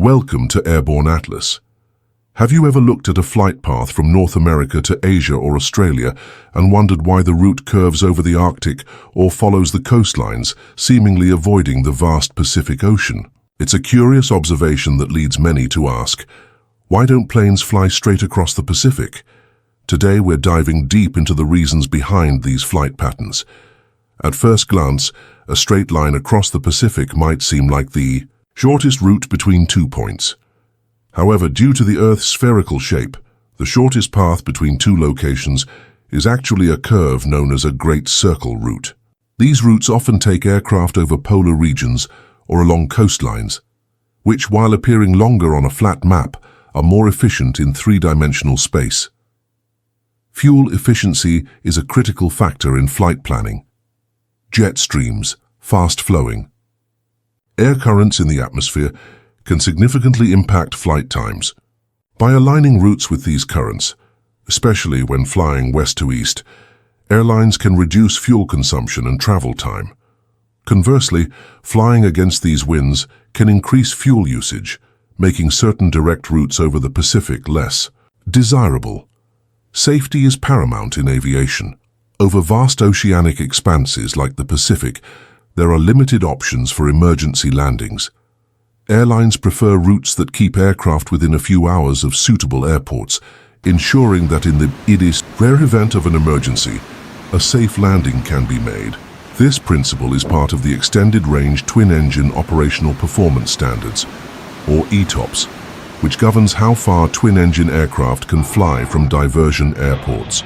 Welcome to Airborne Atlas. Have you ever looked at a flight path from North America to Asia or Australia and wondered why the route curves over the Arctic or follows the coastlines, seemingly avoiding the vast Pacific Ocean? It's a curious observation that leads many to ask, why don't planes fly straight across the Pacific? Today we're diving deep into the reasons behind these flight patterns. At first glance, a straight line across the Pacific might seem like the shortest route between 2 points. However, due to the Earth's spherical shape, the shortest path between two locations is actually a curve known as a Great Circle route. These routes often take aircraft over polar regions or along coastlines, which, while appearing longer on a flat map, are more efficient in three-dimensional space. Fuel efficiency is a critical factor in flight planning. Jet streams, fast-flowing. Air currents in the atmosphere can significantly impact flight times. By aligning routes with these currents, especially when flying west to east, airlines can reduce fuel consumption and travel time. Conversely, flying against these winds can increase fuel usage, making certain direct routes over the Pacific less desirable. Safety is paramount in aviation. Over vast oceanic expanses like the Pacific, there are limited options for emergency landings. Airlines prefer routes that keep aircraft within a few hours of suitable airports, ensuring that in the rare event of an emergency, a safe landing can be made. This principle is part of the Extended Range Twin-Engine Operational Performance Standards, or ETOPS, which governs how far twin-engine aircraft can fly from diversion airports.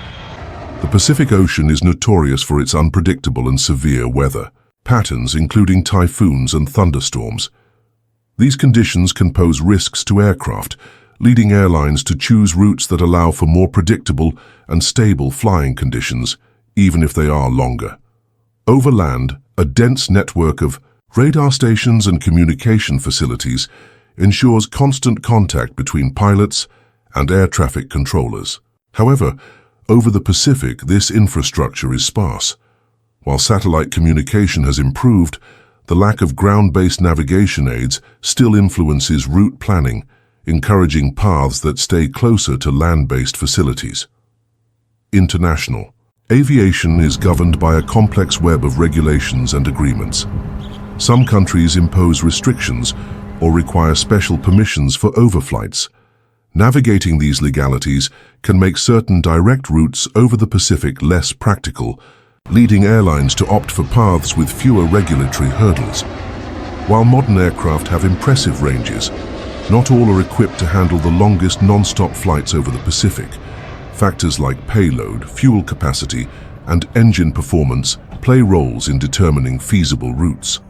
The Pacific Ocean is notorious for its unpredictable and severe weather patterns, including typhoons and thunderstorms. These conditions can pose risks to aircraft, leading airlines to choose routes that allow for more predictable and stable flying conditions, even if they are longer. Over land, a dense network of radar stations and communication facilities ensures constant contact between pilots and air traffic controllers. However, over the Pacific, this infrastructure is sparse. While satellite communication has improved, the lack of ground-based navigation aids still influences route planning, encouraging paths that stay closer to land-based facilities. International aviation is governed by a complex web of regulations and agreements. Some countries impose restrictions or require special permissions for overflights. Navigating these legalities can make certain direct routes over the Pacific less practical, leading airlines to opt for paths with fewer regulatory hurdles. While modern aircraft have impressive ranges, not all are equipped to handle the longest non-stop flights over the Pacific. Factors like payload, fuel capacity, and engine performance play roles in determining feasible routes.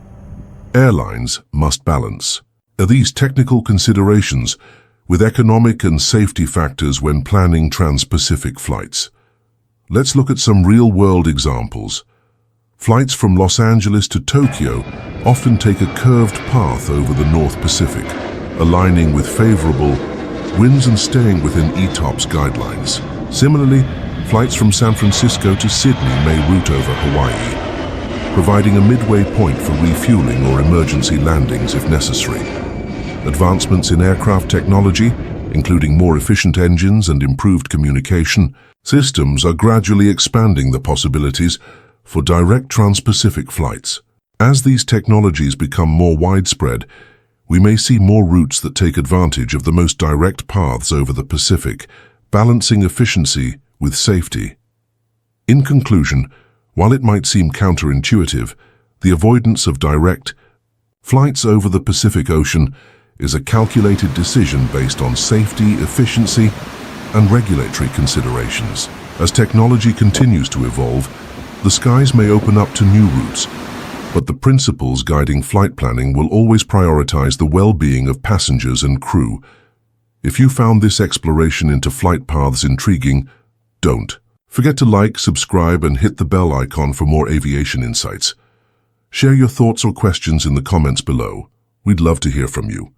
Airlines must balance these technical considerations with economic and safety factors when planning trans-Pacific flights. Let's look at some real-world examples. Flights from Los Angeles to Tokyo often take a curved path over the North Pacific, aligning with favorable winds and staying within ETOPS guidelines. Similarly, flights from San Francisco to Sydney may route over Hawaii, providing a midway point for refueling or emergency landings if necessary. Advancements in aircraft technology, including more efficient engines and improved communication systems, are gradually expanding the possibilities for direct trans-Pacific flights. As these technologies become more widespread, we may see more routes that take advantage of the most direct paths over the Pacific, balancing efficiency with safety. In conclusion, while it might seem counterintuitive, the avoidance of direct flights over the Pacific Ocean is a calculated decision based on safety, efficiency, and regulatory considerations. As technology continues to evolve, the skies may open up to new routes, but the principles guiding flight planning will always prioritize the well-being of passengers and crew. If you found this exploration into flight paths intriguing, don't forget to like, subscribe, and hit the bell icon for more aviation insights. Share your thoughts or questions in the comments below. We'd love to hear from you.